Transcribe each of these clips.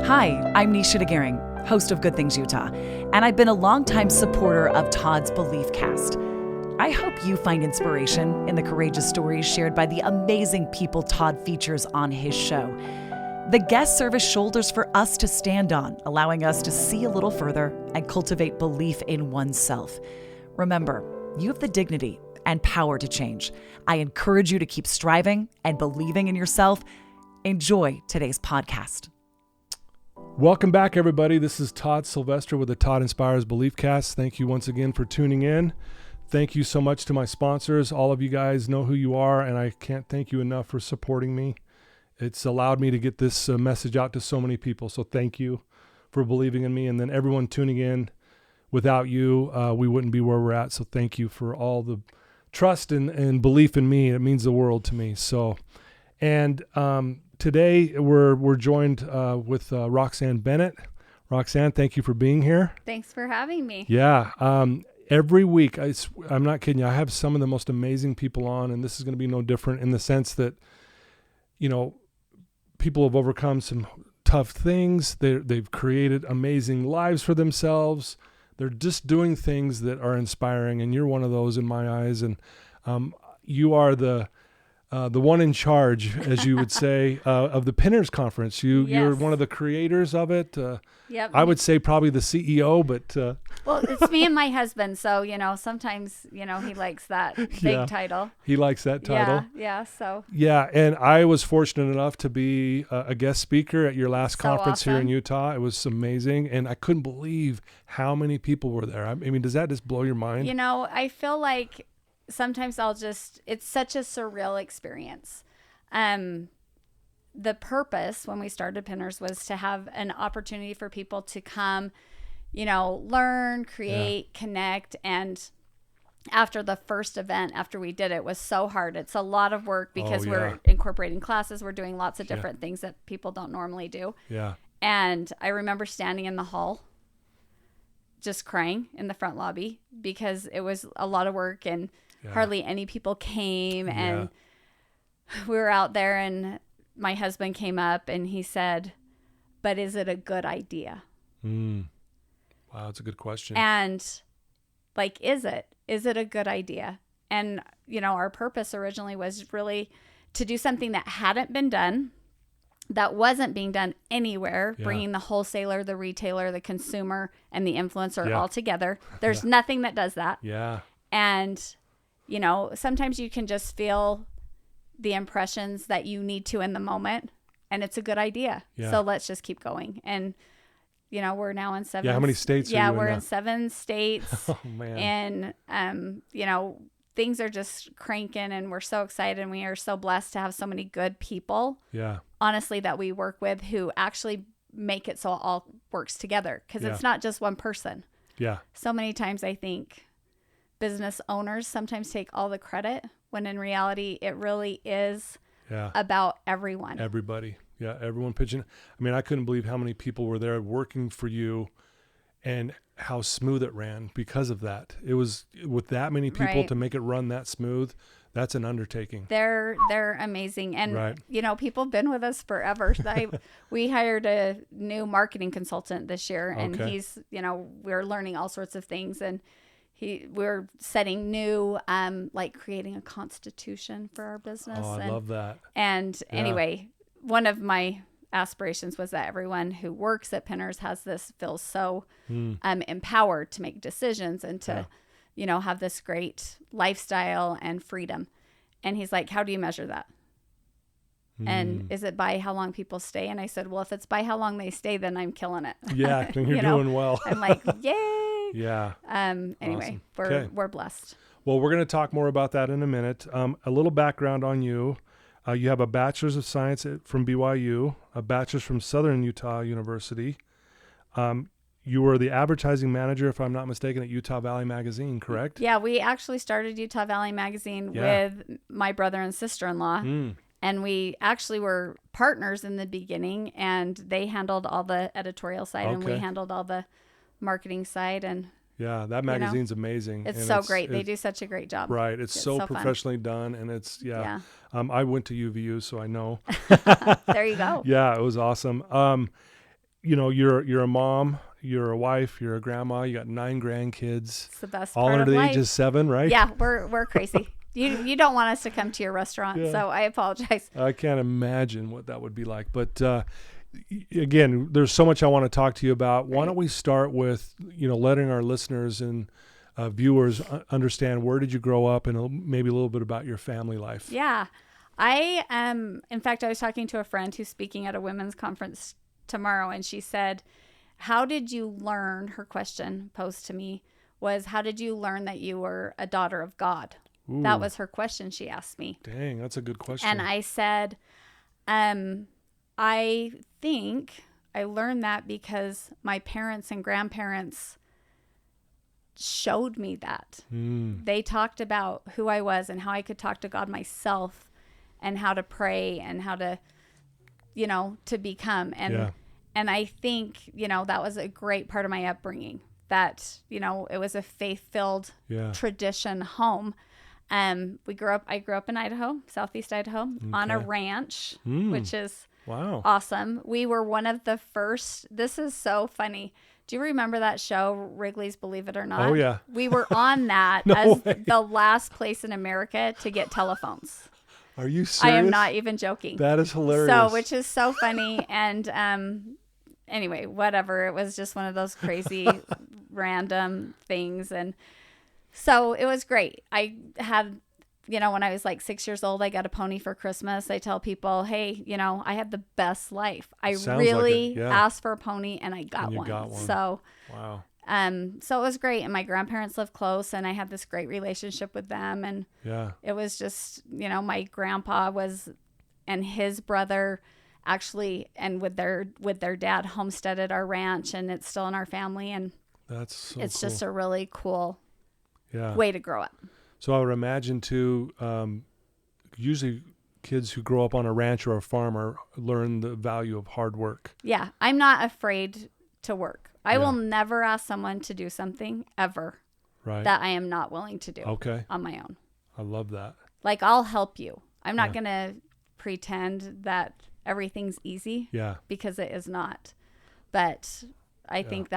Hi, I'm Nisha DeGaring, host of Good Things Utah, and I've been a longtime supporter of Todd's Belief Cast. I hope you find inspiration in the courageous stories shared by the amazing people Todd features on his show. The guests serve as shoulders for us to stand on, allowing us to see a little further and cultivate belief in oneself. Remember, you have the dignity and power to change. I encourage you to keep striving and believing in yourself. Enjoy today's podcast. Welcome back, everybody. This is Todd Sylvester with the Todd Inspires Belief Cast. Thank you once again for tuning in. Thank you so much to my sponsors. All of you guys know who you are, and I can't thank you enough for supporting me. It's allowed me to get this message out to so many people, so thank you for believing in me. And then everyone tuning in, without you, we wouldn't be where we're at, so thank you for all the trust and belief in me. It means the world to me. Today we're joined with Roxanne Bennett. Roxanne, thank you for being here. Thanks for having me. Yeah. Every week, I'm not kidding you, I have some of the most amazing people on, and this is going to be no different in the sense that, you know, people have overcome some tough things. They've created amazing lives for themselves. They're just doing things that are inspiring, and you're one of those in my eyes. And you are the one in charge, as you would say, of the Pinners Conference. You're one of the creators of it. Yep. I would say probably the CEO, but... Well, it's me and my husband, so, sometimes, he likes that big title. He likes that title. Yeah, so... Yeah, and I was fortunate enough to be a guest speaker at your last conference here in Utah. It was amazing, and I couldn't believe how many people were there. I mean, does that just blow your mind? I feel like... sometimes it's such a surreal experience. The purpose when we started Pinners was to have an opportunity for people to come, learn, create, connect. And after the first event, after we did it, was so hard. It's a lot of work because we're incorporating classes. We're doing lots of different things that people don't normally do. Yeah. And I remember standing in the hall, just crying in the front lobby because it was a lot of work and hardly any people came. And we were out there, and my husband came up and he said, "But is it a good idea?" Wow, that's a good question. And is it a good idea? And, our purpose originally was really to do something that hadn't been done, that wasn't being done anywhere, bringing the wholesaler, the retailer, the consumer, and the influencer all together. There's nothing that does that. Yeah. And, sometimes you can just feel the impressions that you need to in the moment, and it's a good idea. Yeah. So let's just keep going. And, we're now in 7. Yeah, how many states are you in we're now? in 7 states. Oh, man. And, things are just cranking, and we're so excited, and we are so blessed to have so many good people. Yeah. Honestly, that we work with who actually make it so it all works together, because it's not just one person. Yeah. So many times I think business owners sometimes take all the credit, when in reality it really is about everyone. Everybody. Yeah, everyone pitching. I mean, I couldn't believe how many people were there working for you and how smooth it ran because of that. It was, with that many people to make it run that smooth, that's an undertaking. They're amazing. And, people have been with us forever. We hired a new marketing consultant this year, and he's, we're learning all sorts of things, and we're setting new, creating a constitution for our business. Oh, I love that. And anyway, one of my aspirations was that everyone who works at Pinners feels so empowered to make decisions and to, have this great lifestyle and freedom. And he's like, "How do you measure that? And is it by how long people stay?" And I said, "Well, if it's by how long they stay, then I'm killing it." Yeah, then you're doing well. I'm like, yay. Yeah. Anyway, awesome. We're blessed. Well, we're going to talk more about that in a minute. A little background on you. You have a Bachelor's of Science from BYU, a Bachelor's from Southern Utah University. You were the advertising manager, if I'm not mistaken, at Utah Valley Magazine, correct? Yeah, we actually started Utah Valley Magazine with my brother and sister-in-law. And we actually were partners in the beginning, and they handled all the editorial side and we handled all the marketing side. And yeah, that magazine's amazing. It's so great. They do such a great job. Right. It's so professionally done, and it's, I went to UVU, so I know. There you go. Yeah, it was awesome. you're a mom, you're a wife, you're a grandma, you got 9 grandkids. It's the best all part under of the life. age of 7, right? Yeah, we're crazy. You don't want us to come to your restaurant, Yeah. so I apologize. I can't imagine what that would be like. But again, there's so much I want to talk to you about. Why don't we start with, letting our listeners and viewers understand, where did you grow up, and maybe a little bit about your family life. Yeah. In fact, I was talking to a friend who's speaking at a women's conference tomorrow, and she said, how did you learn, her question posed to me was, how did you learn that you were a daughter of God? Ooh. That was her question she asked me. Dang, that's a good question. And I said, I think I learned that because my parents and grandparents showed me that. They talked about who I was and how I could talk to God myself and how to pray and how to, to become. And I think, that was a great part of my upbringing, that, it was a faith-filled tradition home. I grew up in Idaho, Southeast Idaho, on a ranch, which is awesome. We were one of the first. This is so funny. Do you remember that show, Wrigley's Believe It or Not? Oh, yeah. We were on that the last place in America to get telephones. Are you serious? I am not even joking. That is hilarious. So, which is so funny. And anyway, whatever. It was just one of those crazy random things. And so it was great. I had, when I was like 6 years old, I got a pony for Christmas. I tell people, hey, I had the best life. I really asked for a pony and I got one. So, wow. So it was great. And my grandparents lived close and I had this great relationship with them. And it was just, my grandpa and his brother actually, and with their dad, homesteaded our ranch, and it's still in our family. And that's so it's cool. just a really cool way to grow up. So I would imagine too, usually kids who grow up on a ranch or a farm learn the value of hard work. Yeah. I'm not afraid to work. I will never ask someone to do something ever that I am not willing to do on my own. I love that. Like, I'll help you. I'm not going to pretend that everything's easy because it is not. But I think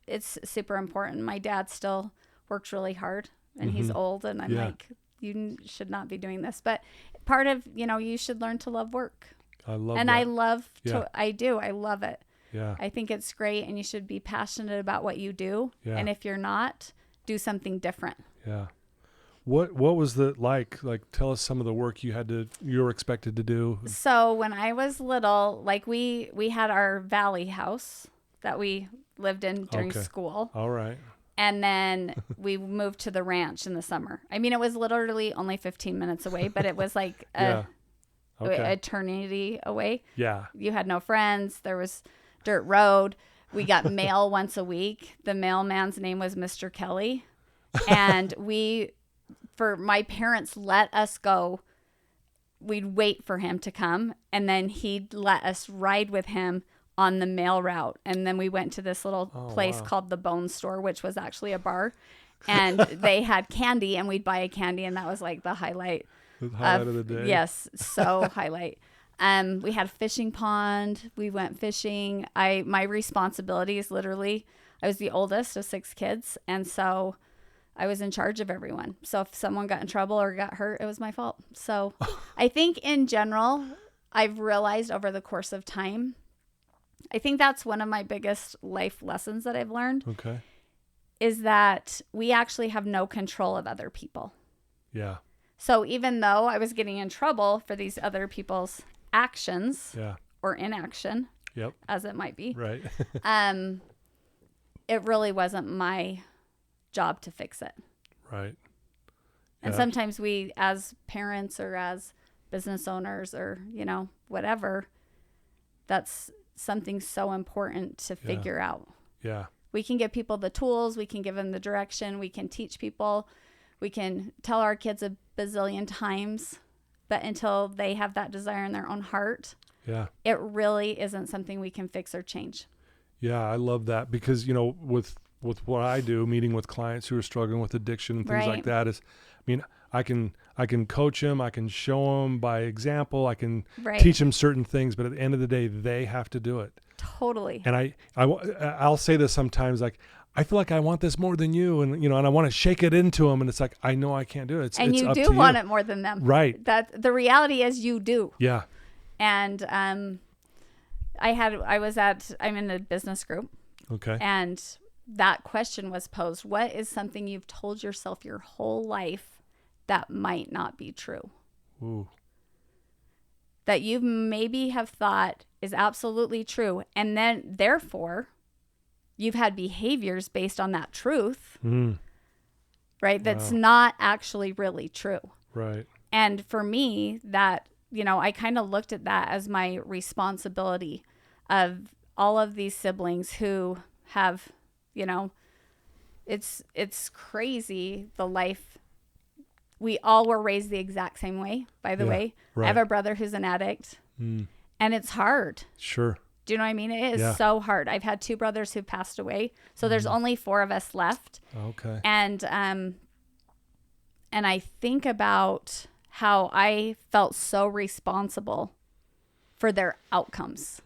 it's super important. My dad still works really hard and he's old, and I'm like, you should not be doing this. But part of, you should learn to love work. I love and that. I love I do. I love it. Yeah. I think it's great, and you should be passionate about what you do. Yeah. And if you're not, do something different. Yeah. What was that like? Like, tell us some of the work you were expected to do. So when I was little, like we had our valley house that we lived in during school. All right. And then we moved to the ranch in the summer. I mean, it was literally only 15 minutes away, but it was like eternity away. Yeah. You had no friends. There was dirt road. We got mail once a week. The mailman's name was Mr. Kelly. And my parents let us go. We'd wait for him to come, and then he'd let us ride with him on the mail route. And then we went to this little place called the Bone Store, which was actually a bar, and they had candy, and we'd buy a candy, and that was like the highlight. The highlight of the day. Yes, so highlight. We had a fishing pond. We went fishing. My responsibilities, literally, I was the oldest of 6 kids, and so I was in charge of everyone. So if someone got in trouble or got hurt, it was my fault. So I think in general, I've realized over the course of time, I think that's one of my biggest life lessons that I've learned. Okay. Is that we actually have no control of other people. Yeah. So even though I was getting in trouble for these other people's actions or inaction, as it might be, right? It really wasn't my job to fix it. Right. And sometimes we, as parents or as business owners or, whatever, that's something so important to figure out. Yeah. We can give people the tools. We can give them the direction. We can teach people. We can tell our kids a bazillion times, but until they have that desire in their own heart, it really isn't something we can fix or change. Yeah, I love that because, with what I do, meeting with clients who are struggling with addiction and things like that, I I can coach them. I can show them by example. I can Right. teach them certain things, but at the end of the day, they have to do it. Totally. And I'll say this sometimes, like, I feel like I want this more than you. And, and I want to shake it into them. And it's like, I know I can't do it. And it's you up do to want you. it more than them. Right. That the reality is you do. Yeah. And I'm in a business group. Okay. And that question was posed. What is something you've told yourself your whole life that might not be true? Ooh. That you maybe have thought is absolutely true. And then therefore you've had behaviors based on that truth, right? That's not actually really true. Right. And for me, that, I kind of looked at that as my responsibility of all of these siblings who have, it's crazy, the life. We all were raised the exact same way, by the way. Right. I have a brother who's an addict, and it's hard. Sure. Do you know what I mean? It is so hard. I've had 2 brothers who passed away, so there's only 4 of us left. Okay. And I think about how I felt so responsible for their outcomes,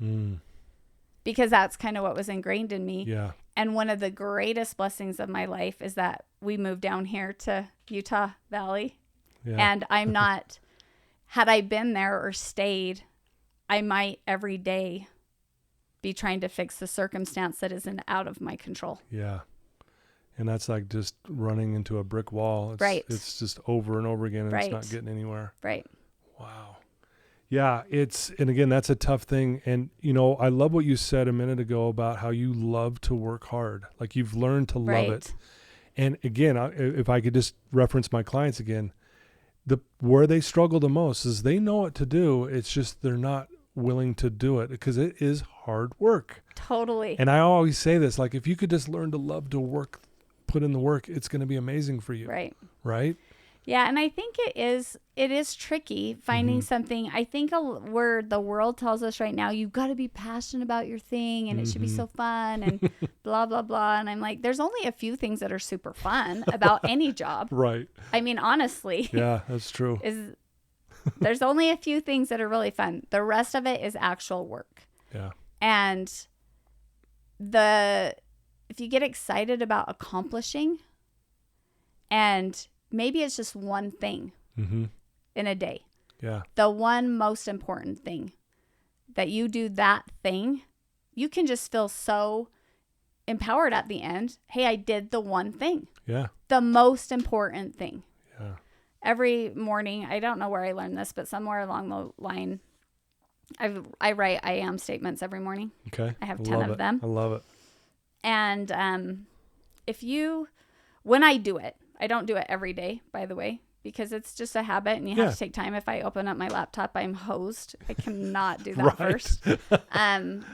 because that's kind of what was ingrained in me. Yeah. And one of the greatest blessings of my life is that we moved down here to Utah Valley. Yeah. And I'm not, had I been there or stayed, I might every day be trying to fix the circumstance that isn't out of my control. Yeah. And that's like just running into a brick wall. Right. It's just over and over again, and right. It's not getting anywhere. Right. Wow. Yeah, and again, that's a tough thing. And, I love what you said a minute ago about how you love to work hard. Like, you've learned to love it. And again, if I could just reference my clients again, where they struggle the most is they know what to do. It's just they're not willing to do it because it is hard work. Totally. And I always say this, like, if you could just learn to love to work, put in the work, it's going to be amazing for you. Right. Right. Yeah. And I think it is tricky finding something. I think where the world tells us right now, you've got to be passionate about your thing and it should be so fun and blah, blah, blah. And I'm like, there's only a few things that are super fun about any job. Right. I mean, honestly. Yeah, that's true. There's only a few things that are really fun. The rest of it is actual work. Yeah. And if you get excited about accomplishing, and maybe it's just one thing in a day. Yeah. The one most important thing that you do, that thing, you can just feel so empowered at the end. Hey, I did the one thing. Yeah. The most important thing. Yeah. Every morning, I don't know where I learned this, but somewhere along the line, I write I am statements every morning. Okay. I have 10 of them. I love it. And when I do it, I don't do it every day, by the way, because it's just a habit and you have to take time. If I open up my laptop, I'm hosed. I cannot do that first.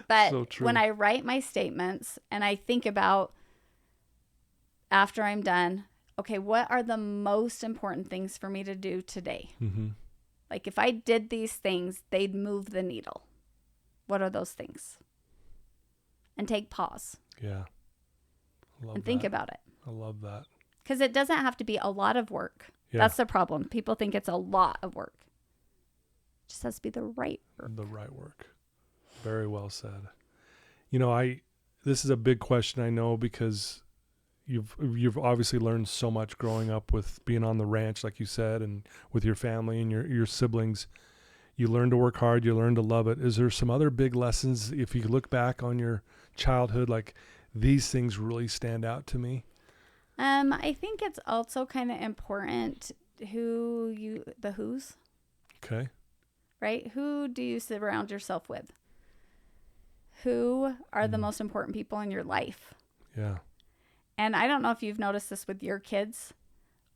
But so when I write my statements and I think about after I'm done, okay, what are the most important things for me to do today? Like, if I did these things, they'd move the needle. What are those things? And take pause. Yeah. And think about it. I love that. Because it doesn't have to be a lot of work. Yeah. That's the problem. People think it's a lot of work. It just has to be the right work. The right work. Very well said. This is a big question, I know, because you've obviously learned so much growing up with being on the ranch, like you said, and with your family and your siblings. You learn to work hard. You learn to love it. Is there some other big lessons, if you look back on your childhood, like these things really stand out to me? I think it's also kind of important the who's. Okay. Right? Who do you surround yourself with? Who are the most important people in your life? Yeah. And I don't know if you've noticed this with your kids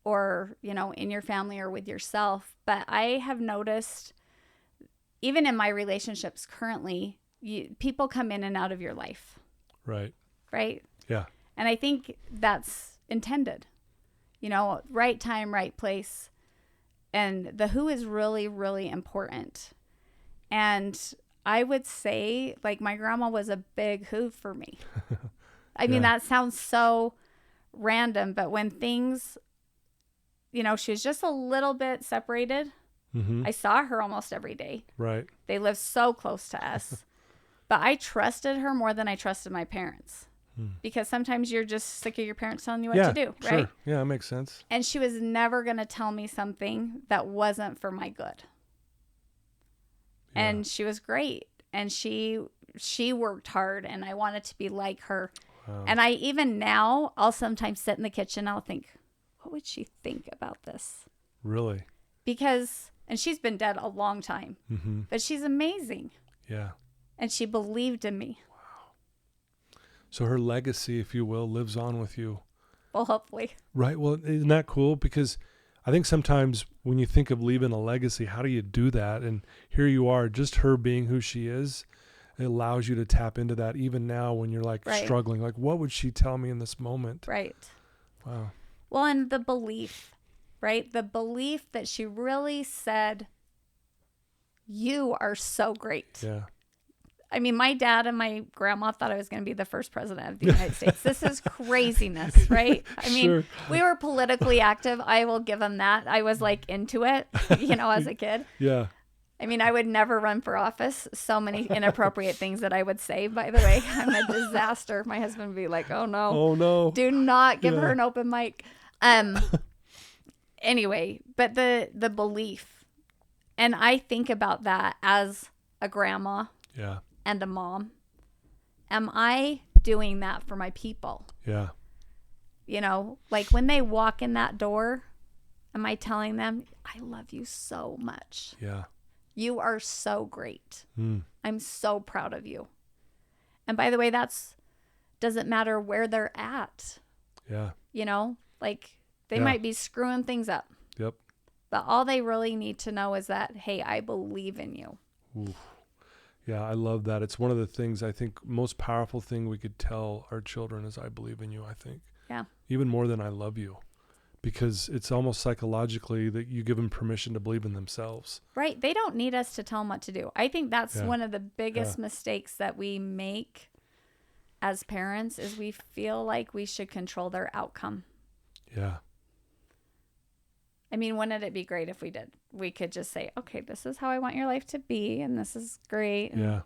or, in your family or with yourself, but I have noticed, even in my relationships currently, people come in and out of your life. Right. Right? Yeah. And I think that's intended, right time, right place. And the who is really, really important. And I would say, like, my grandma was a big who for me. I mean, that sounds so random, but when things she was just a little bit separated. Mm-hmm. I saw her almost every day. Right. They lived so close to us. But I trusted her more than I trusted my parents. Because sometimes you're just sick of your parents telling you what to do, right? Sure. Yeah, that makes sense. And she was never going to tell me something that wasn't for my good. Yeah. And she was great. And she worked hard, and I wanted to be like her. Wow. And I even now, I'll sometimes sit in the kitchen, I'll think, what would she think about this? Really? Because, and she's been dead a long time, but she's amazing. Yeah. And she believed in me. So her legacy, if you will, lives on with you. Well, hopefully. Right. Well, isn't that cool? Because I think sometimes when you think of leaving a legacy, how do you do that? And here you are, just her being who she is, it allows you to tap into that even now when you're like struggling. Like, what would she tell me in this moment? Right. Wow. Well, and the belief, right? The belief that she really said, you are so great. Yeah. I mean, my dad and my grandma thought I was going to be the first president of the United States. This is craziness, right? I mean, we were politically active. I will give them that. I was like into it, as a kid. Yeah. I mean, I would never run for office. So many inappropriate things that I would say, by the way. I'm a disaster. My husband would be like, oh no. Oh no. Do not give her an open mic. Anyway, but the belief. And I think about that as a grandma. Yeah. And a mom. Am I doing that for my people? Yeah. Like when they walk in that door, am I telling them, I love you so much. Yeah. You are so great. I'm so proud of you. And by the way, doesn't matter where they're at. Yeah. Like they might be screwing things up. Yep. But all they really need to know is that, hey, I believe in you. Oof. Yeah, I love that. It's one of the things I think most powerful thing we could tell our children is I believe in you, I think. Yeah. Even more than I love you. Because it's almost psychologically that you give them permission to believe in themselves. Right. They don't need us to tell them what to do. I think that's one of the biggest mistakes that we make as parents is we feel like we should control their outcome. Yeah. I mean, wouldn't it be great if we did? We could just say, okay, this is how I want your life to be, and this is great. Yeah.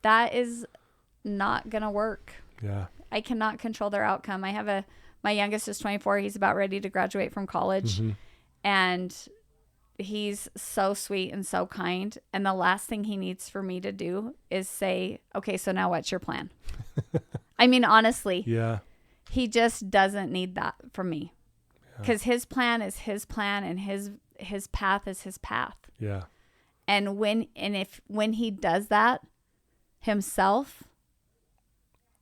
That is not going to work. Yeah. I cannot control their outcome. My youngest is 24. He's about ready to graduate from college. And he's so sweet and so kind. And the last thing he needs for me to do is say, okay, so now what's your plan? I mean, honestly. Yeah. He just doesn't need that from me. Because his plan is his plan and his path is his path. Yeah. And when he does that himself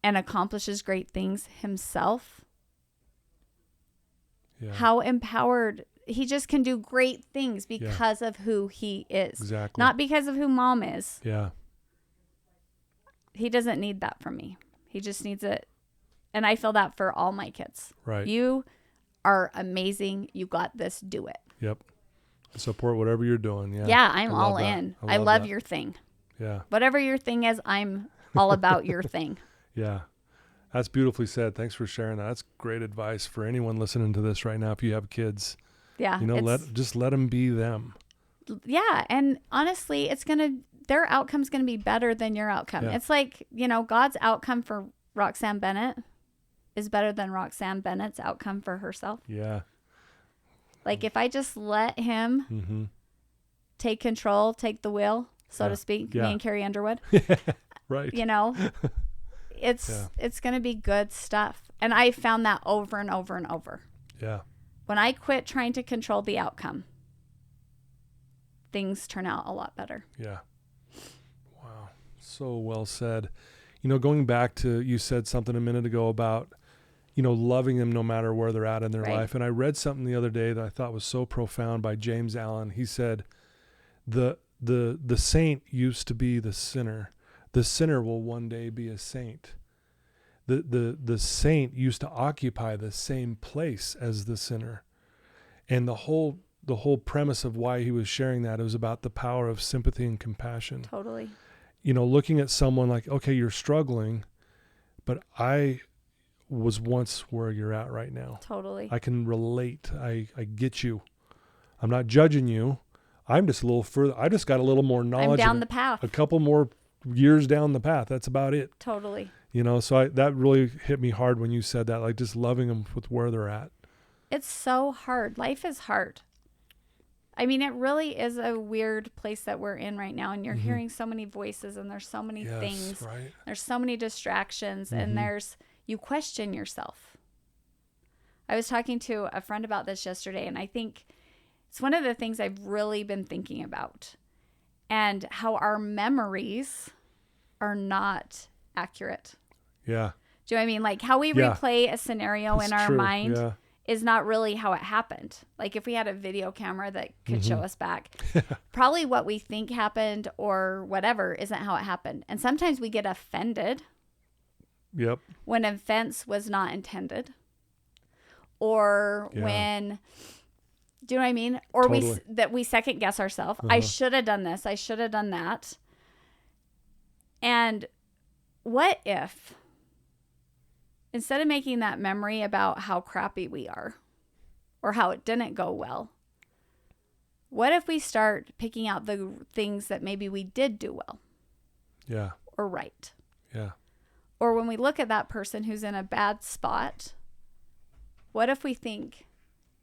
and accomplishes great things himself, how empowered he just can do great things because of who he is. Exactly. Not because of who mom is. Yeah. He doesn't need that from me. He just needs it. And I feel that for all my kids. Right. You are amazing. You got this. Do it. Yep. Support whatever you're doing. Yeah. Yeah, I'm all in. I love your thing. Yeah. Whatever your thing is, I'm all about your thing. Yeah. That's beautifully said. Thanks for sharing that. That's great advice for anyone listening to this right now. If you have kids, yeah, let them be them. Yeah. And honestly, their outcome's going to be better than your outcome. Yeah. It's like, God's outcome for Roxanne Bennett is better than Roxanne Bennett's outcome for herself. Yeah. Like if I just let him take control, take the wheel, so to speak, me and Carrie Underwood. Right. It's going to be good stuff. And I found that over and over and over. Yeah. When I quit trying to control the outcome, things turn out a lot better. Yeah. Wow. So well said. Going back to, you said something a minute ago about, loving them no matter where they're at in their life. And I read something the other day that I thought was so profound by James Allen. He said, the saint used to be the sinner. The sinner will one day be a saint. The saint used to occupy the same place as the sinner. And the whole premise of why he was sharing that, it was about the power of sympathy and compassion. Totally. Looking at someone like, okay, you're struggling, but I was once where you're at right now. Totally. I can relate. I get you. I'm not judging you. I'm just a little further. I just got a little more knowledge. I'm down the path. A couple more years down the path. That's about it. Totally. You know, so that really hit me hard when you said that, like just loving them with where they're at. It's so hard. Life is hard. I mean, it really is a weird place that we're in right now. And you're hearing so many voices and there's so many things. Right. There's so many distractions and you question yourself. I was talking to a friend about this yesterday, and I think it's one of the things I've really been thinking about, and how our memories are not accurate. Yeah. Do you know what I mean? Like how we replay a scenario in our mind is not really how it happened. Like if we had a video camera that could show us back, probably what we think happened or whatever isn't how it happened. And sometimes we get offended. Yep. When offense was not intended. Or when, do you know what I mean? Or Totally. we second guess ourselves. I should have done this. I should have done that. And what if, instead of making that memory about how crappy we are or how it didn't go well, what if we start picking out the things that maybe we did do well? Yeah. Or right. Yeah. Or when we look at that person who's in a bad spot, what if we think,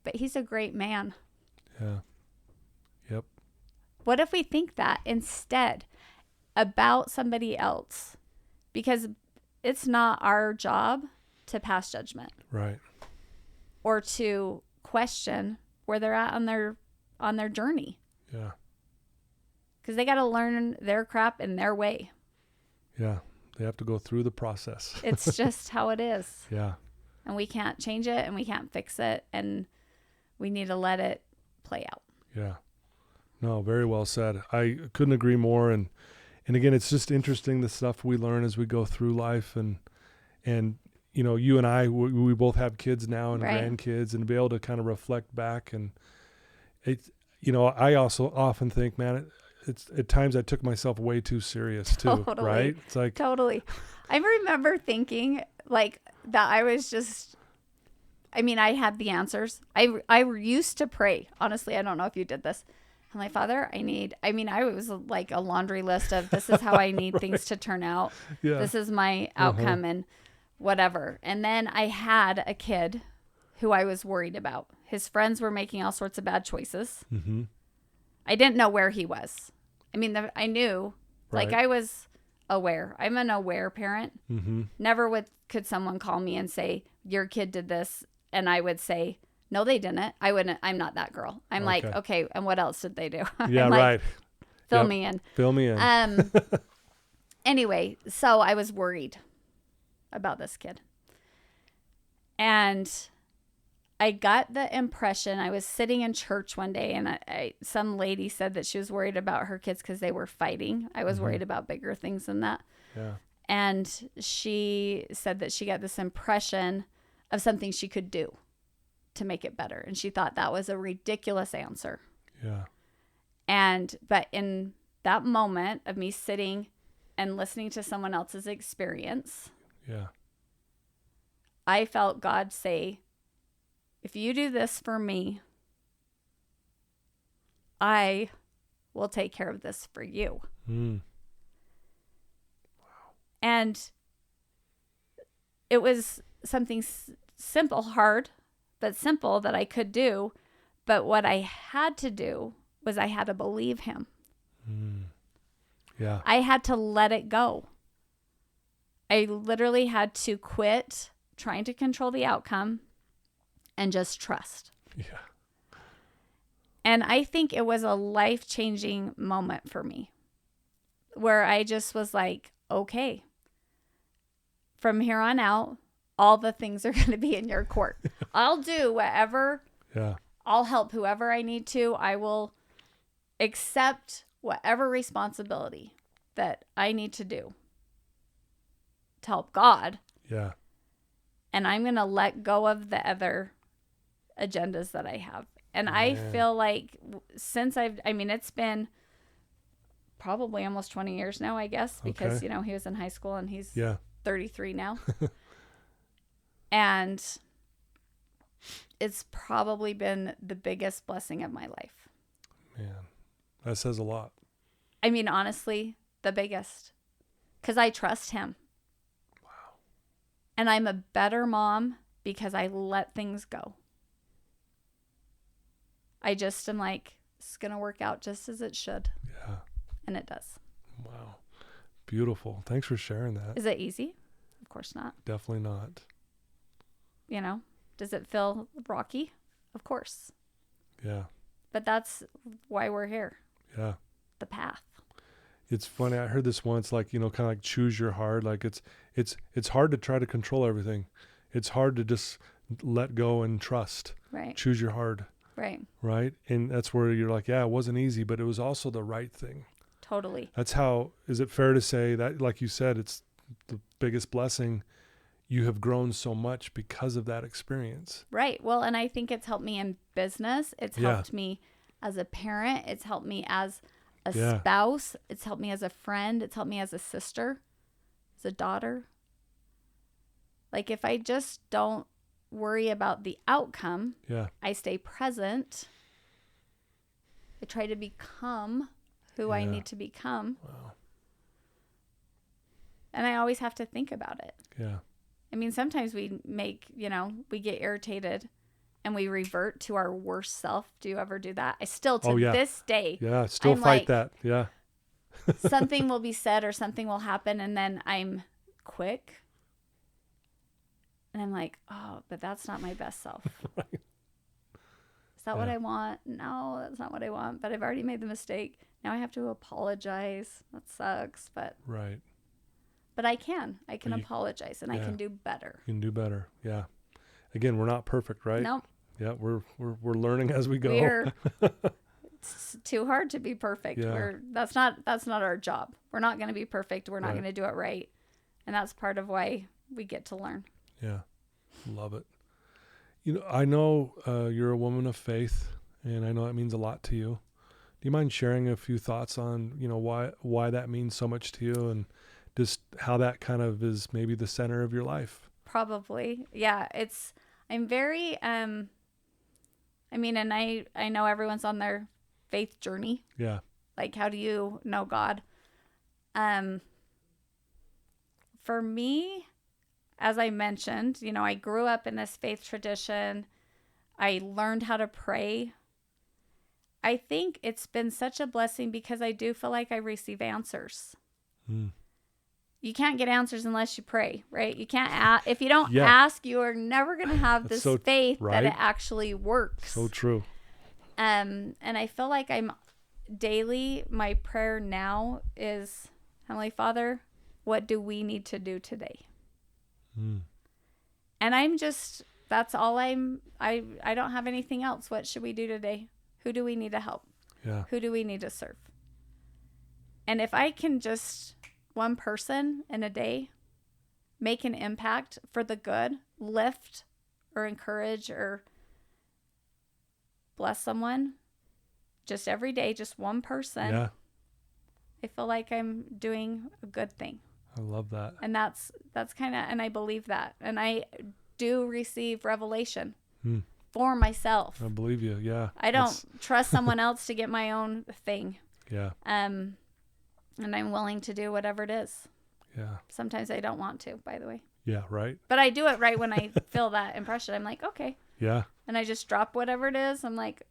but he's a great man? Yeah. Yep. What if we think that instead about somebody else? Because it's not our job to pass judgment. Right. Or to question where they're at on their journey. Yeah. Because they got to learn their crap in their way. Yeah. They have to go through the process. It's just how it is. Yeah. And we can't change it and we can't fix it. And we need to let it play out. Yeah. No, very well said. I couldn't agree more. And again, it's just interesting, the stuff we learn as we go through life. And you know, you and I, we both have kids now and grandkids, and to be able to kind of reflect back. And it's, you know, I also often think, man, it's at times I took myself way too serious too. Totally. Right? It's like, totally. I remember thinking like that I was just, I mean, I had the answers. I used to pray. Honestly, I don't know if you did this. I'm like, Father, I was like a laundry list of this is how I need things to turn out. Yeah. This is my outcome and whatever. And then I had a kid who I was worried about. His friends were making all sorts of bad choices. Mm-hmm. I didn't know where he was. I mean, I knew, like I was aware. I'm an aware parent. Mm-hmm. Never could someone call me and say, your kid did this. And I would say, no, they didn't. I wouldn't. I'm not that girl. I'm like, okay, and what else did they do? Yeah, like, Fill me in. Fill me in. Anyway, so I was worried about this kid. And I got the impression, I was sitting in church one day and some lady said that she was worried about her kids because they were fighting. I was worried about bigger things than that. Yeah. And she said that she got this impression of something she could do to make it better. And she thought that was a ridiculous answer. Yeah. But in that moment of me sitting and listening to someone else's experience, I felt God say, if you do this for me, I will take care of this for you. Mm. Wow. And it was something simple, hard, but simple that I could do. But what I had to do was I had to believe him. Mm. Yeah. I had to let it go. I literally had to quit trying to control the outcome and just trust. Yeah. And I think it was a life-changing moment for me where I just was like, okay, from here on out, all the things are going to be in your court. I'll do whatever. Yeah. I'll help whoever I need to. I will accept whatever responsibility that I need to do to help God. Yeah. And I'm going to let go of the other agendas that I have. And I feel like since it's been probably almost 20 years now, I guess, because, he was in high school and he's 33 now. And it's probably been the biggest blessing of my life. Man, that says a lot. I mean, honestly, the biggest. Because I trust him. Wow. And I'm a better mom because I let things go. I just am like, it's going to work out just as it should. Yeah. And it does. Wow. Beautiful. Thanks for sharing that. Is it easy? Of course not. Definitely not. You know, does it feel rocky? Of course. Yeah. But that's why we're here. Yeah. The path. It's funny. I heard this once, like, kind of like choose your hard. Like it's hard to try to control everything. It's hard to just let go and trust. Right. Choose your hard. Right. Right. And that's where you're like, yeah, it wasn't easy, but it was also the right thing. Totally. That's how, is it fair to say that, like you said, it's the biggest blessing. You have grown so much because of that experience. Right. Well, and I think it's helped me in business. It's helped me as a parent. It's helped me as a spouse. It's helped me as a friend. It's helped me as a sister, as a daughter. Like if I just don't worry about the outcome, I stay present. I try to become who I need to become. Wow. And I always have to think about it. Yeah. I mean, sometimes we we get irritated and we revert to our worst self. Do you ever do that? I still, to this day. Yeah, still I'm fight like, that. Yeah. Something will be said or something will happen, and then I'm quick. And I'm like, oh, but that's not my best self. Right. Is that what I want? No, that's not what I want. But I've already made the mistake. Now I have to apologize. That sucks, but right. But I can apologize, and I can do better. You can do better. Yeah. Again, we're not perfect, right? Nope. Yeah, we're learning as we go. It's too hard to be perfect. Yeah. That's not our job. We're not going to be perfect. We're not going to do it right. And that's part of why we get to learn. Yeah. Love it. I know you're a woman of faith, and I know that means a lot to you. Do you mind sharing a few thoughts on, why that means so much to you, and just how that kind of is maybe the center of your life? Probably. Yeah. I'm very, and I know everyone's on their faith journey. Yeah. Like, how do you know God? For me, as I mentioned, I grew up in this faith tradition. I learned how to pray. I think it's been such a blessing because I do feel like I receive answers. You can't get answers unless you pray, right? You can't ask. If you don't ask, you are never going to have this faith that it actually works. So true. And I feel like I'm daily, my prayer now is, Heavenly Father, what do we need to do today? And that's all I don't have anything else. What should we do today? Who do we need to help? Yeah. Who do we need to serve? And if I can just, one person in a day, make an impact for the good, lift or encourage or bless someone, just every day, just one person, I feel like I'm doing a good thing. I love that. And that's kind of, and I believe that. And I do receive revelation for myself. I believe you. Yeah. I don't trust someone else to get my own thing. Yeah. And I'm willing to do whatever it is. Yeah. Sometimes I don't want to, by the way. Yeah. Right. But I do it right when I feel that impression. I'm like, okay. Yeah. And I just drop whatever it is. I'm like,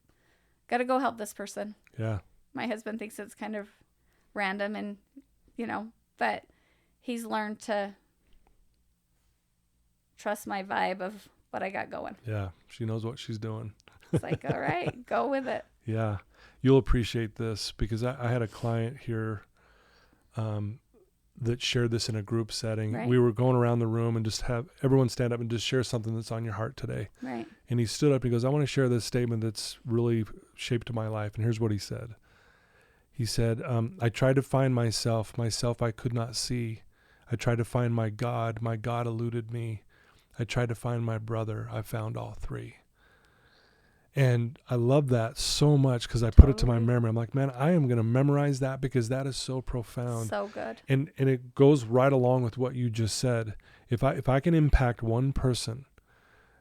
gotta go help this person. Yeah. My husband thinks it's kind of random and, but he's learned to trust my vibe of what I got going. Yeah. She knows what she's doing. It's like, all right, go with it. Yeah. You'll appreciate this because I had a client here that shared this in a group setting. Right. We were going around the room and just have everyone stand up and just share something that's on your heart today. Right. And he stood up and he goes, I want to share this statement that's really shaped my life. And here's what he said. He said, I tried to find myself I could not see. I tried to find my God eluded me. I tried to find my brother, I found all three. And I love that so much because I put it to my memory. I'm like, man, I am going to memorize that because that is so profound. So good. And it goes right along with what you just said. If I can impact one person,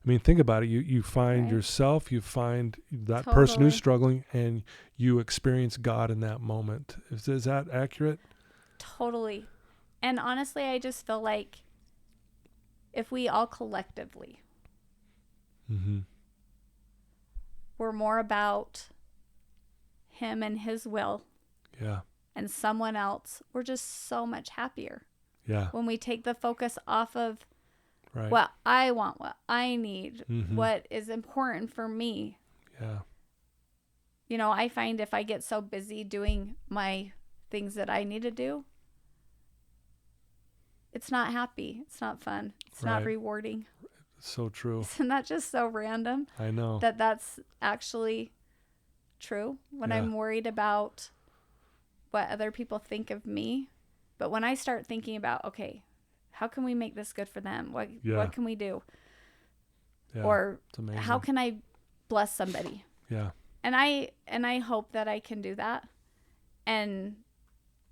I mean, think about it. You find yourself, you find that person who's struggling, and you experience God in that moment. Is that accurate? Totally. And honestly, I just feel like if we all collectively were more about him and his will and someone else, we're just so much happier. Yeah. When we take the focus off of what I want, what I need, what is important for me. Yeah. You know, I find if I get so busy doing my things that I need to do, it's not happy. It's not fun. It's not rewarding. So true. Isn't that just so random? I know. That's actually true when I'm worried about what other people think of me. But when I start thinking about, okay, how can we make this good for them? What can we do? Yeah, or how can I bless somebody? Yeah. And I hope that I can do that. And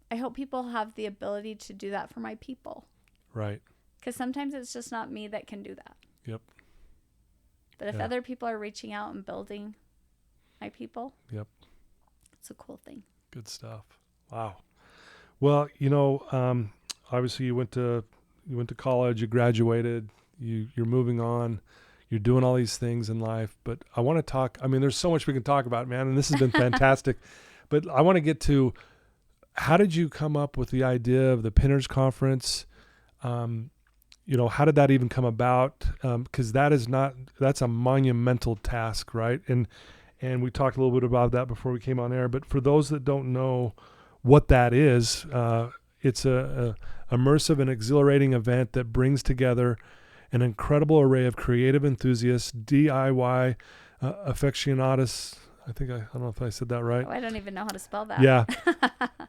I hope people have the ability to do that for my people. Right. Because sometimes it's just not me that can do that. Yep. But if other people are reaching out and building my people, it's a cool thing. Good stuff. Wow. Well, you know, obviously you went to college, you graduated, you're moving on, you're doing all these things in life. But I want to talk. I mean, there's so much we can talk about, man, and this has been fantastic. But I want to get to, how did you come up with the idea of the Pinners Conference? You know, how did that even come about? Because that's a monumental task, right? And we talked a little bit about that before we came on air. But for those that don't know what that is, it's a immersive and exhilarating event that brings together an incredible array of creative enthusiasts, DIY aficionados. I don't know if I said that right. Oh, I don't even know how to spell that. Yeah,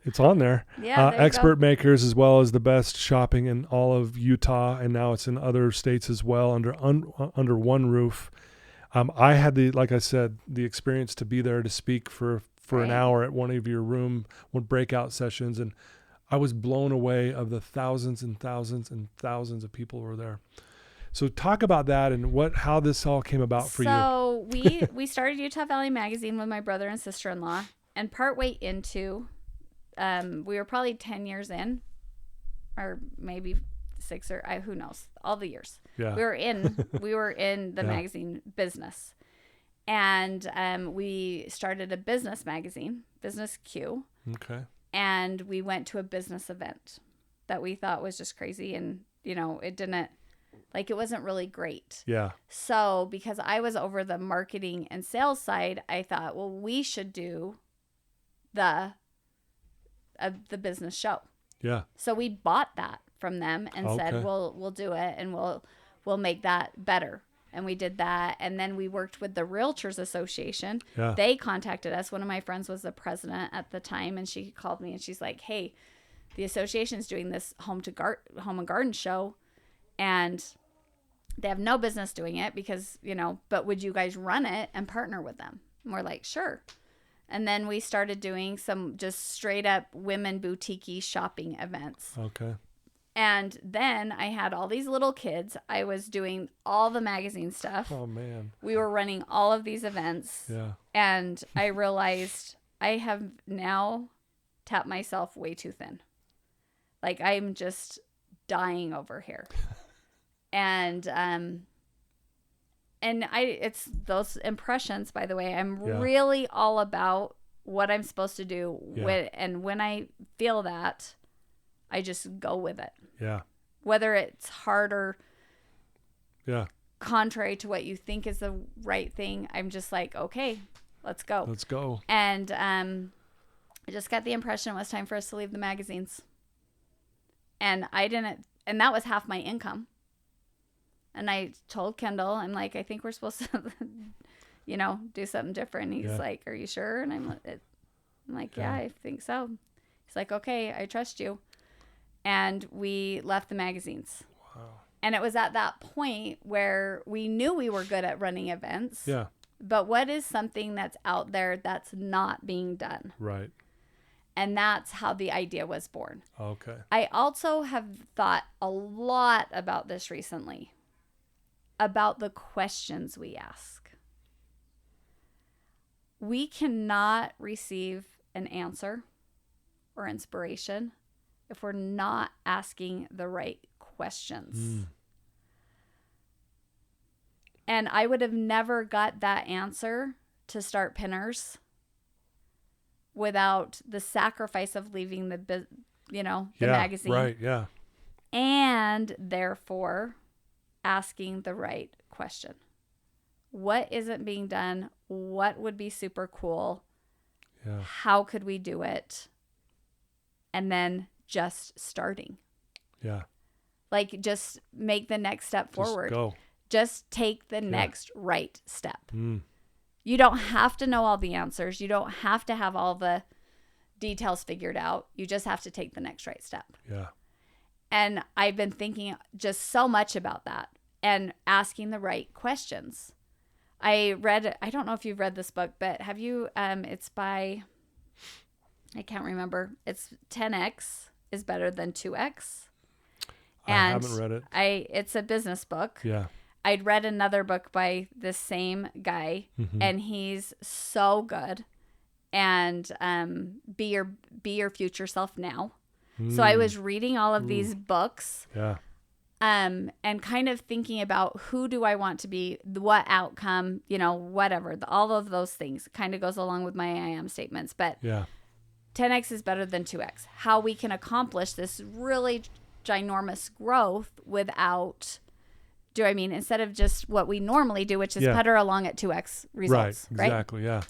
it's on there. Yeah, there expert makers, as well as the best shopping in all of Utah, and now it's in other states as well under one roof. I had like I said, the experience to be there to speak for an hour at one of your one breakout sessions, and I was blown away of the thousands and thousands and thousands of people who were there. So talk about that and how this all came about for you. So we started Utah Valley Magazine with my brother and sister-in-law, and partway into, we were probably 10 years in, or maybe 6 or who knows, all the years. Yeah. We were in the magazine business, and we started a business magazine, Business Q. Okay. And we went to a business event that we thought was just crazy, and you know, it wasn't really great. Yeah. So because I was over the marketing and sales side, I thought, well, we should do the business show. Yeah. So we bought that from them and said, we'll do it, and we'll make that better. And we did that. And then we worked with the Realtors Association. Yeah. They contacted us. One of my friends was the president at the time, and she called me and she's like, hey, the association's doing this home and garden show, and they have no business doing it because, you know, but would you guys run it and partner with them? And we're like, sure. And then we started doing some just straight up women boutique-y shopping events. Okay. And then I had all these little kids. I was doing all the magazine stuff. Oh, man. We were running all of these events. Yeah. And I realized I have now tapped myself way too thin. Like, I'm just dying over here. And it's those impressions, by the way. I'm really all about what I'm supposed to do. Yeah. When I feel that, I just go with it. Yeah. Whether it's hard or contrary to what you think is the right thing, I'm just like, okay, let's go. Let's go. And I just got the impression it was time for us to leave the magazines. And and that was half my income. And I told Kendall, I'm like, I think we're supposed to, you know, do something different. He's like, are you sure? And I'm like, yeah, I think so. He's like, okay, I trust you. And we left the magazines. Wow. And it was at that point where we knew we were good at running events. Yeah. but what is something that's out there that's not being done? Right. And that's how the idea was born. Okay. I also have thought a lot about this recently, about the questions we ask. We cannot receive an answer or inspiration if we're not asking the right questions. And I would have never got that answer to start Pinners without the sacrifice of leaving the magazine. Right. Yeah. And therefore asking the right question. What isn't being done? What would be super cool? Yeah. How could we do it? And then just starting. Yeah. Like, just make the next step forward. Just go. Just take the next right step. Mm. You don't have to know all the answers. You don't have to have all the details figured out. You just have to take the next right step. Yeah. And I've been thinking just so much about that and asking the right questions. I don't know if you've read this book, but have you, it's by, I can't remember. It's 10X is better than 2X. I haven't read it. It's a business book. Yeah. I'd read another book by the same guy, and he's so good. And be your future self now. So I was reading all of these books. Yeah. And kind of thinking about who do I want to be, what outcome, whatever, all of those things kind of goes along with my I am statements. But 10X is better than 2X. How we can accomplish this really ginormous growth without, instead of just what we normally do, which is putter along at 2X results. Right, exactly, yeah.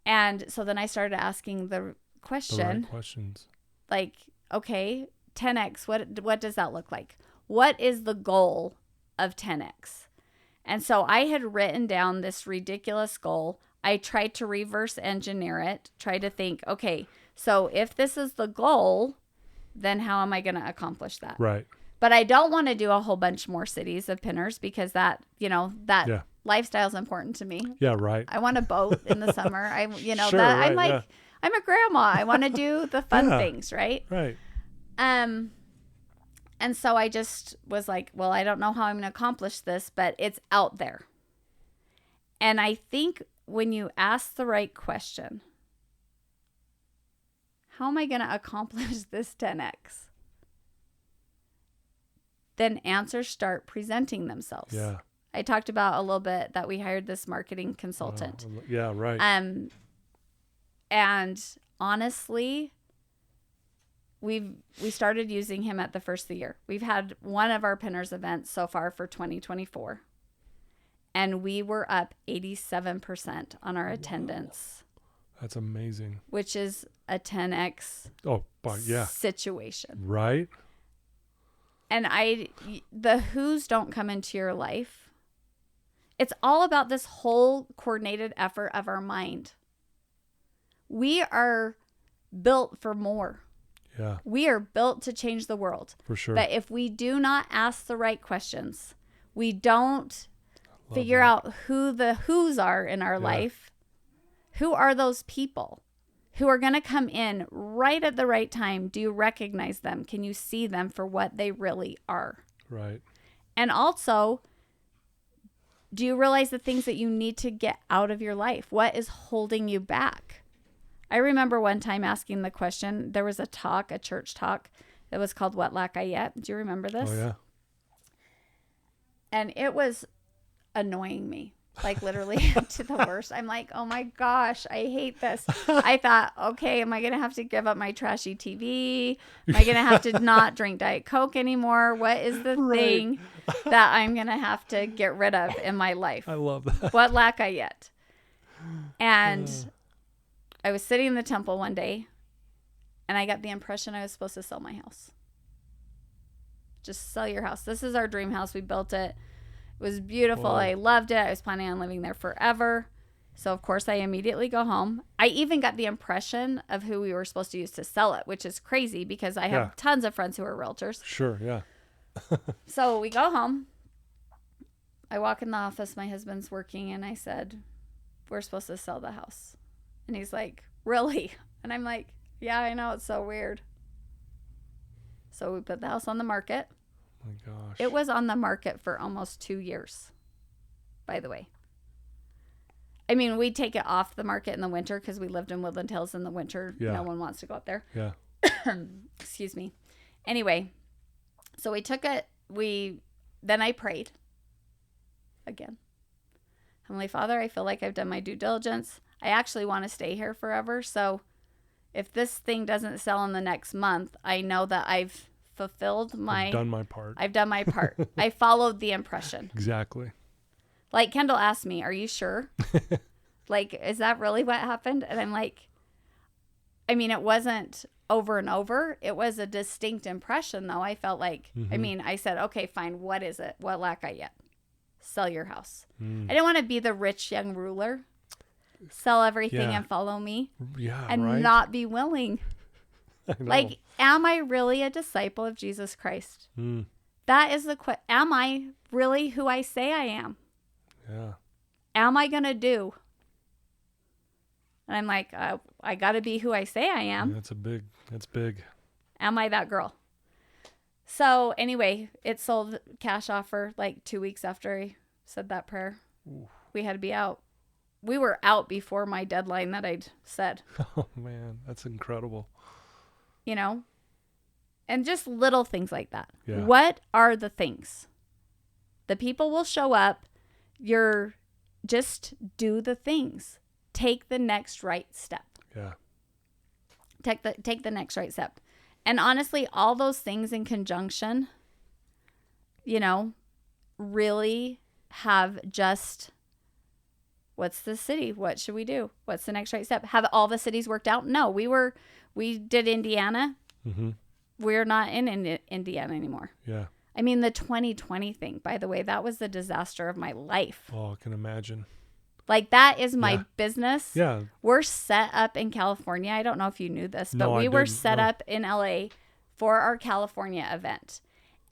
And so then I started asking the question. The right questions. Like, okay, 10X, what does that look like? What is the goal of 10X? And so I had written down this ridiculous goal. I tried to reverse engineer it, try to think, okay, so if this is the goal, then how am I going to accomplish that? Right. But I don't want to do a whole bunch more cities of Pinners because that lifestyle is important to me. Yeah, right. I want a boat in the summer. Sure, right, I'm like, I'm a grandma. I want to do the fun things, right? Right. And so I just was like, well, I don't know how I'm going to accomplish this, but it's out there. And I think when you ask the right question, how am I going to accomplish this 10X? Then answers start presenting themselves. Yeah. I talked about a little bit that we hired this marketing consultant. Yeah, right. And honestly, we started using him at the first of the year. We've had one of our Pinners events so far for 2024. And we were up 87% on our attendance. That's amazing. Which is a 10X situation. Right. And the who's don't come into your life. It's all about this whole coordinated effort of our mind. We are built for more. Yeah. We are built to change the world. For sure. But if we do not ask the right questions, we don't figure out who the who's are in our life. Who are those people who are going to come in right at the right time? Do you recognize them? Can you see them for what they really are? Right. And also, do you realize the things that you need to get out of your life? What is holding you back? I remember one time asking the question, there was a church talk that was called What Lack I Yet? Do you remember this? Oh, yeah. And it was annoying me, like literally to the worst. I'm like, oh my gosh, I hate this. I thought, okay, am I going to have to give up my trashy TV? Am I going to have to not drink Diet Coke anymore? What is the thing that I'm going to have to get rid of in my life? I love that. What lack I yet? And I was sitting in the temple one day and I got the impression I was supposed to sell my house. Just sell your house. This is our dream house. We built it. It was beautiful. Whoa. I loved it. I was planning on living there forever. So, of course, I immediately go home. I even got the impression of who we were supposed to use to sell it, which is crazy because I have tons of friends who are realtors. Sure, yeah. So we go home. I walk in the office, my husband's working, and I said, we're supposed to sell the house. And he's like, really? And I'm like, yeah, I know. It's so weird. So we put the house on the market. Oh my gosh. It was on the market for almost 2 years, by the way. I mean, we take it off the market in the winter because we lived in Woodland Hills in the winter. Yeah. No one wants to go up there. Yeah. Excuse me. Anyway, so we took it. Then I prayed again. Heavenly Father, I feel like I've done my due diligence. I actually want to stay here forever. So if this thing doesn't sell in the next month, I know that I've fulfilled I've done my part. I've done my part. I followed the impression. Exactly. Like Kendall asked me, are you sure? Like, is that really what happened? And I'm like, I mean, it wasn't over and over. It was a distinct impression, though. I felt like, I mean, I said, okay, fine. What is it? What lack I yet? Sell your house. I didn't want to be the rich young ruler. Sell everything and follow me. Yeah, and not be willing. Like, am I really a disciple of Jesus Christ? That is the question. Am I really who I say I am? Yeah. Am I going to do? And I'm like, I got to be who I say I am. Yeah, that's big. Am I that girl? So anyway, it sold cash offer like 2 weeks after I said that prayer. Ooh. We had to be out. We were out before my deadline that I'd said. Oh man, that's incredible. You know? And just little things like that. Yeah. What are the things? The people will show up. Just do the things. Take the next right step. Yeah. Take the next right step. And honestly, all those things in conjunction, you know, really have just, what's the city? What should we do? What's the next right step? Have all the cities worked out? No, we did Indiana. Mm-hmm. We're not in Indiana anymore. Yeah. I mean, the 2020 thing, by the way, that was the disaster of my life. Oh, I can imagine. Like, that is my business. Yeah. We're set up in California. I don't know if you knew this, but we were set up in LA for our California event.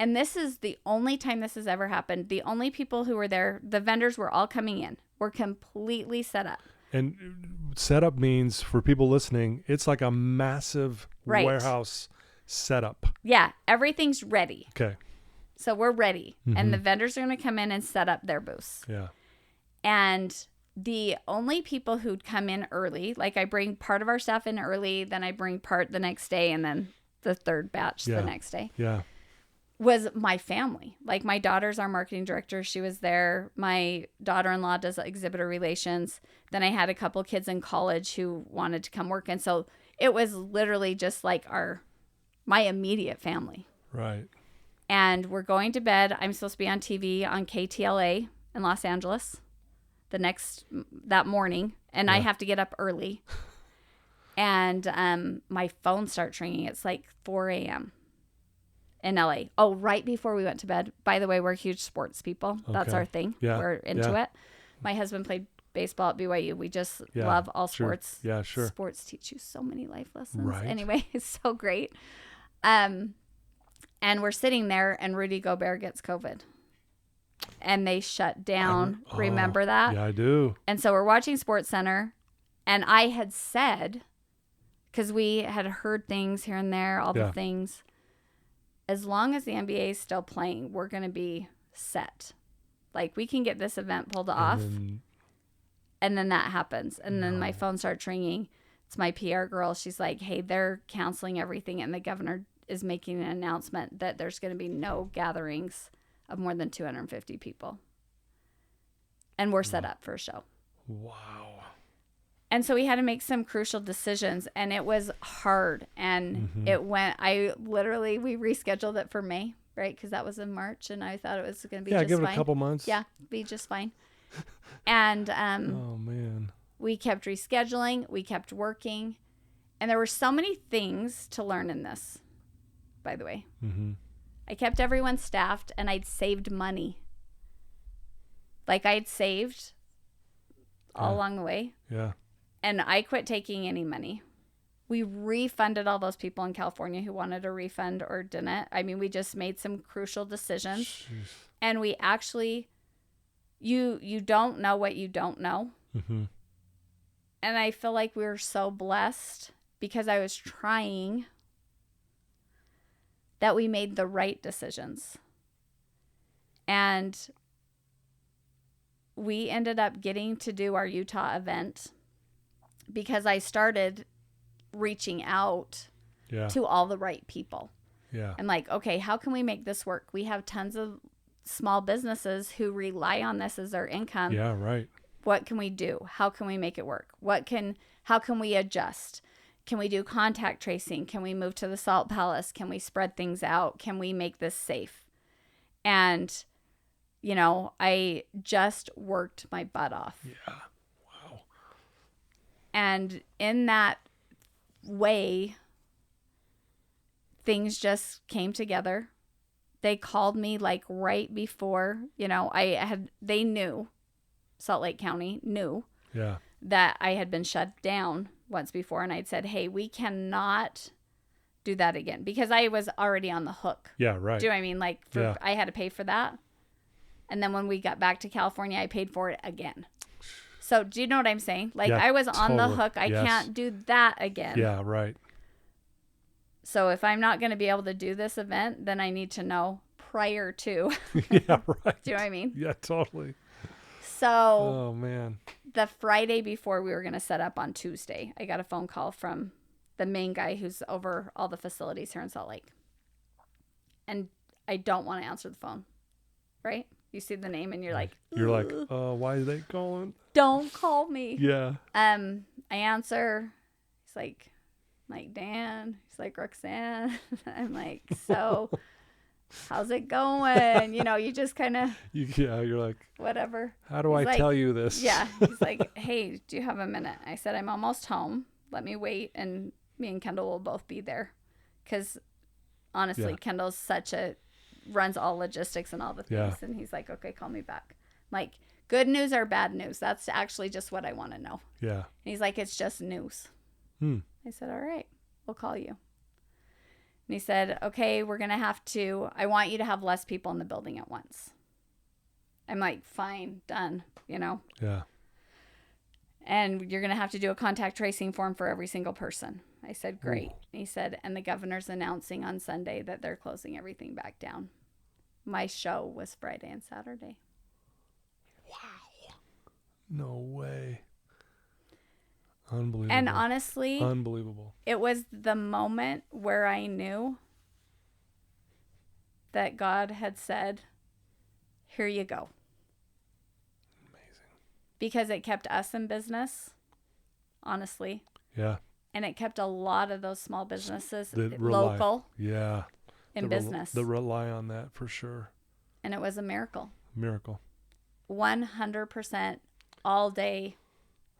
And this is the only time this has ever happened. The only people who were there, the vendors were all coming in. We're completely set up. And setup means, for people listening, it's like a massive warehouse setup. Yeah. Everything's ready. Okay. So we're ready. Mm-hmm. And the vendors are going to come in and set up their booths. Yeah. And the only people who'd come in early, like I bring part of our staff in early, then I bring part the next day, and then the third batch the next day. Yeah. Was my family. Like, my daughter's our marketing director. She was there. My daughter-in-law does exhibitor relations. Then I had a couple kids in college who wanted to come work. And so it was literally just like my immediate family. Right. And we're going to bed. I'm supposed to be on TV on KTLA in Los Angeles that morning. And I have to get up early. And my phone starts ringing. It's like 4 a.m. in LA. Oh, right before we went to bed. By the way, we're huge sports people. Okay. That's our thing. Yeah. We're into it. My husband played baseball at BYU. We just love all sports. Yeah, sure. Sports teach you so many life lessons. Right. Anyway, it's so great. And we're sitting there, and Rudy Gobert gets COVID. And they shut down. Remember that? Yeah, I do. And so we're watching SportsCenter. And I had said, because we had heard things here and there, all the things, as long as the NBA is still playing, we're going to be set. Like, we can get this event pulled off. And then that happens. And then my phone starts ringing. It's my PR girl. She's like, hey, they're canceling everything. And the governor is making an announcement that there's going to be no gatherings of more than 250 people. And we're set up for a show. Wow. And so we had to make some crucial decisions, and it was hard. And we rescheduled it for May, right? Because that was in March, and I thought it was going to be just fine. Yeah, give it a couple months. Yeah, be just fine. And oh man, we kept rescheduling, we kept working, and there were so many things to learn in this, by the way. Mm-hmm. I kept everyone staffed, and I'd saved money. Like, I'd saved all along the way. Yeah. And I quit taking any money. We refunded all those people in California who wanted a refund or didn't. I mean, we just made some crucial decisions. Jeez. And we actually you don't know what you don't know. Mm-hmm. And I feel like we were so blessed because I was trying that we made the right decisions. And we ended up getting to do our Utah event because I started reaching out to all the right people. Yeah. I'm like, okay, how can we make this work? We have tons of small businesses who rely on this as their income. Yeah, right. What can we do? How can we make it work? How can we adjust? Can we do contact tracing? Can we move to the Salt Palace? Can we spread things out? Can we make this safe? And, you know, I just worked my butt off. Yeah. Wow. And in that way, things just came together. They called me like right before, you know, they knew, Salt Lake County knew that I had been shut down once before. And I'd said, hey, we cannot do that again because I was already on the hook. Yeah, right. Do you know what I mean? Like I had to pay for that. And then when we got back to California, I paid for it again. So do you know what I'm saying? Like I was on the hook. I can't do that again. Yeah, right. So if I'm not going to be able to do this event, then I need to know prior to. Yeah, right. Do you know what I mean? Yeah, totally. So oh man, the Friday before we were going to set up on Tuesday, I got a phone call from the main guy who's over all the facilities here in Salt Lake. And I don't want to answer the phone, right? You see the name and you're like, why are they calling? Don't call me. Yeah. I answer. He's like Dan. He's like, Roxanne. I'm like, so how's it going? You know, you just kind of. You're like, whatever. How do I tell you this? Yeah. He's like, hey, do you have a minute? I said, I'm almost home. Let me wait. And me and Kendall will both be there. Because honestly, Kendall's runs all logistics and all the things. Yeah. And he's like, okay, call me back. I'm like, good news or bad news? That's actually just what I want to know. Yeah. And he's like, it's just news. I said, all right, we'll call you. And he said, okay, I want you to have less people in the building at once. I'm like, fine, done, you know? Yeah. And you're going to have to do a contact tracing form for every single person. I said, great. And he said, and the governor's announcing on Sunday that they're closing everything back down. My show was Friday and Saturday. Wow. No way. Unbelievable. And honestly, unbelievable. It was the moment where I knew that God had said, here you go. Amazing. Because it kept us in business, honestly. Yeah. And it kept a lot of those small businesses local. Yeah. In business. They rely on that for sure. And it was a miracle. 100% all day,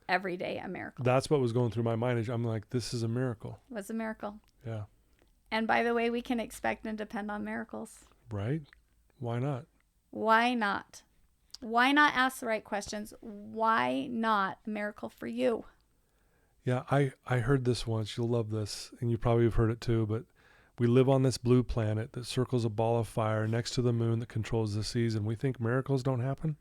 every day, a miracle. That's what was going through my mind. I'm like, this is a miracle. It was a miracle. Yeah. And by the way, we can expect and depend on miracles. Right? Why not? Why not? Why not ask the right questions? Why not a miracle for you? Yeah, I heard this once. You'll love this, and you probably have heard it too, but we live on this blue planet that circles a ball of fire next to the moon that controls the seas, and we think miracles don't happen?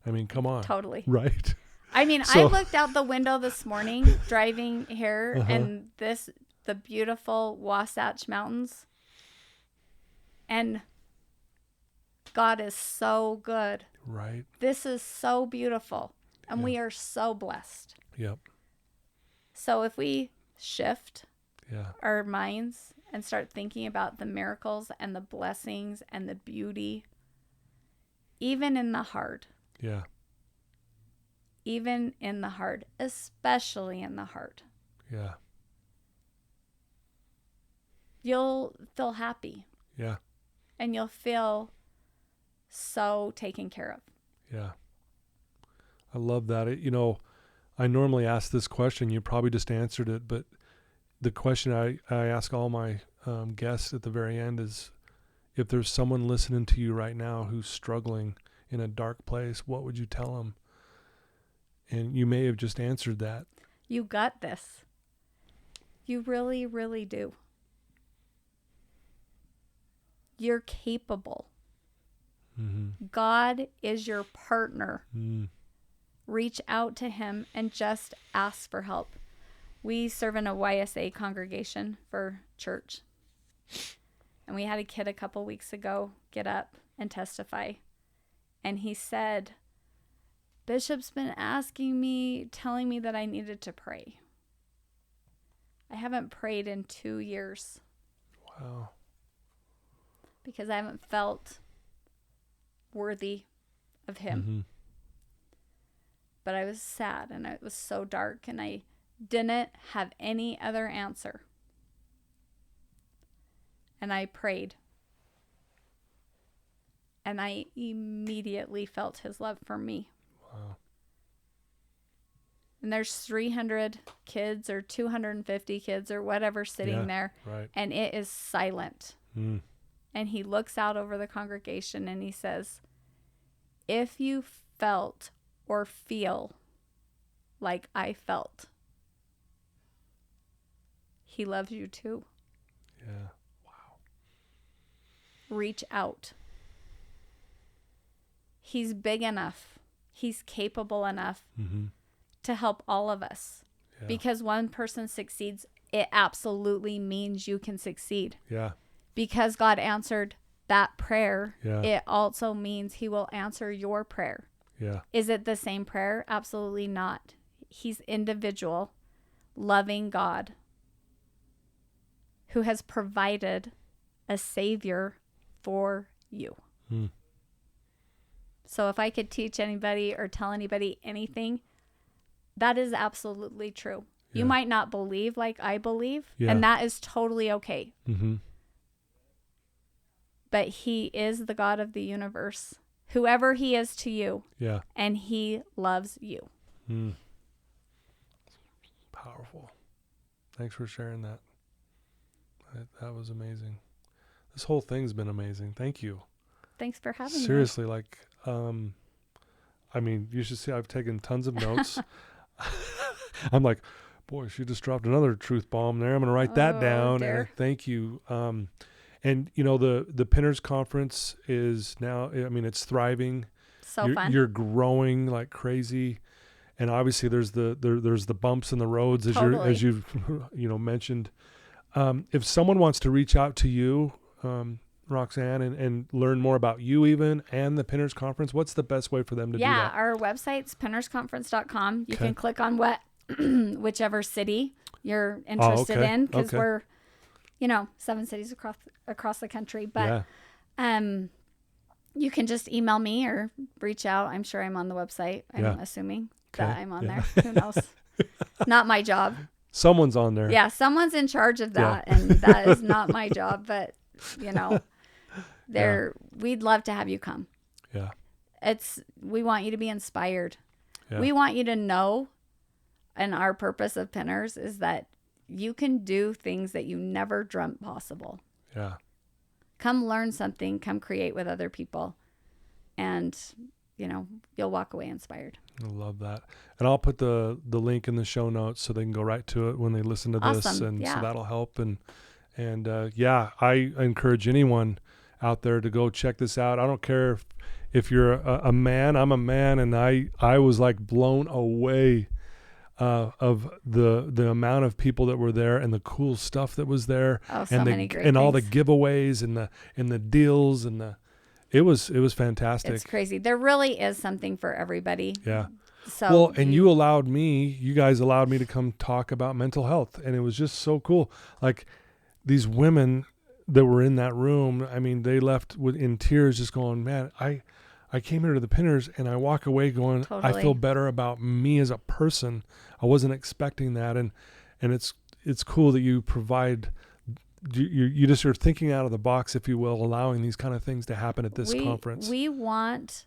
I mean, come on. Totally. Right? I mean, I looked out the window this morning driving here and the beautiful Wasatch Mountains. And God is so good. Right. This is so beautiful. And we are so blessed. Yep. So if we shift our minds and start thinking about the miracles and the blessings and the beauty, even in the hard. Yeah. Even in the hard, especially in the hard. Yeah. You'll feel happy. Yeah. And you'll feel so taken care of. Yeah. I love that. I normally ask this question. You probably just answered it, but the question I ask all my guests at the very end is, if there's someone listening to you right now who's struggling in a dark place, what would you tell them? And you may have just answered that. You got this. You really, really do. You're capable. God is your partner. Reach out to him and just ask for help. We serve in a YSA congregation for church. And we had a kid a couple weeks ago get up and testify. And he said, Bishop's been telling me that I needed to pray. I haven't prayed in 2 years. Wow. Because I haven't felt worthy of him. But I was sad and it was so dark and I didn't have any other answer. And I prayed. And I immediately felt his love for me. Wow. And there's 300 kids or 250 kids or whatever sitting there. Right. And it is silent. And he looks out over the congregation and he says, if you felt or feel like I felt, he loves you too. Yeah. Wow. Reach out. He's big enough. He's capable enough to help all of us. Yeah. Because one person succeeds, it absolutely means you can succeed. Yeah. Because God answered that prayer, it also means he will answer your prayer. Yeah. Is it the same prayer? Absolutely not. He's individual, loving God who has provided a savior for you. So if I could teach anybody or tell anybody anything, that is absolutely true. You might not believe like I believe, and that is totally okay. But he is the God of the universe, whoever he is to you, and he loves you. Powerful. Thanks for sharing that. That was amazing. This whole thing's been amazing. Thank you. Thanks for having me. Seriously, like, I mean, you should see I've taken tons of notes. I'm like, boy, she just dropped another truth bomb there. I'm going to write that down. And thank you. And, you know, the Pinners Conference is now, I mean, it's thriving. So fun. You're growing like crazy. And obviously there's the bumps in the roads as you've mentioned. If someone wants to reach out to you, Roxanne, and learn more about you even and the Pinners Conference, what's the best way for them to do that? Yeah, our website's pinnersconference.com. You can click on whichever city you're interested in, because we're, 7 cities across the country. But you can just email me or reach out. I'm sure I'm on the website. I'm assuming that I'm on there. Who knows? Not my job. Someone's on there. Yeah, someone's in charge of that, and that is not my job. But we'd love to have you come. Yeah, we want you to be inspired. Yeah. We want you to know, and our purpose of Pinners is that you can do things that you never dreamt possible. Yeah. Come learn something. Come create with other people, and you'll walk away inspired. I love that. And I'll put the link in the show notes so they can go right to it when they listen to this. And so that'll help. And I encourage anyone out there to go check this out. I don't care if you're a man. I'm a man, and I was like blown away of the amount of people that were there and the cool stuff that was there. Oh, so many great and things. all the giveaways and the deals and it was fantastic. It's crazy. There really is something for everybody. Yeah. So you guys allowed me to come talk about mental health, and it was just so cool. Like these women that were in that room, I mean, they left in tears just going, man, I came here to the Pinners and I walk away going, I feel better about me as a person. I wasn't expecting that. And it's cool that you provide, you're thinking out of the box, if you will, allowing these kind of things to happen at this conference. We want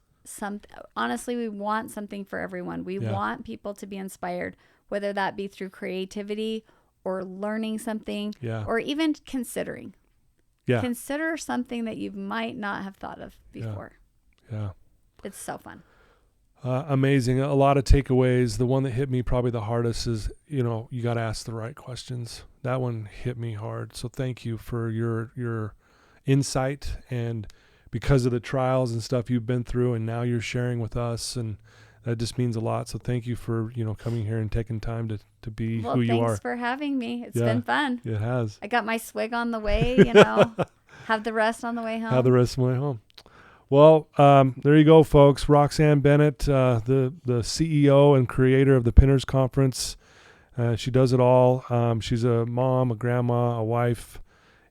honestly, we want something for everyone. We want people to be inspired, whether that be through creativity or learning something or even considering. Yeah. Consider something that you might not have thought of before. Yeah. It's so fun. Amazing. A lot of takeaways. The one that hit me probably the hardest is, you got to ask the right questions. That one hit me hard. So thank you for your insight and because of the trials and stuff you've been through, and now you're sharing with us, and that just means a lot. So thank you for, coming here and taking time to be who you are. Thanks for having me. It's been fun. It has. I got my swig on the way, have the rest on the way home. Have the rest on the way home. Well, there you go, folks. Roxanne Bennett, the CEO and creator of the Pinners Conference. She does it all. She's a mom, a grandma, a wife,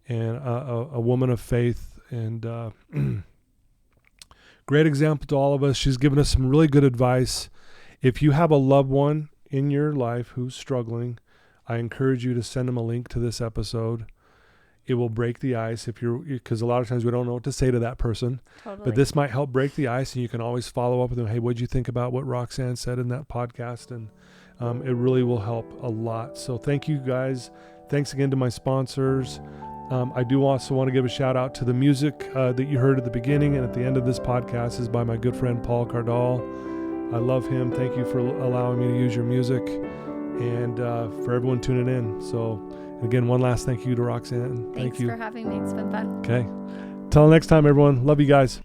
and a woman of faith. And great example to all of us. She's given us some really good advice. If you have a loved one in your life who's struggling, I encourage you to send them a link to this episode. It will break the ice because a lot of times we don't know what to say to that person. Totally. But this might help break the ice, and you can always follow up with them. Hey, what'd you think about what Roxanne said in that podcast? And it really will help a lot. So thank you guys. Thanks again to my sponsors. I do also want to give a shout out to the music that you heard at the beginning and at the end of this podcast is by my good friend Paul Cardall. I love him. Thank you for allowing me to use your music, and for everyone tuning in. So again, one last thank you to Roxanne. Thanks for having me. It's been fun. Okay. Till next time, everyone. Love you guys.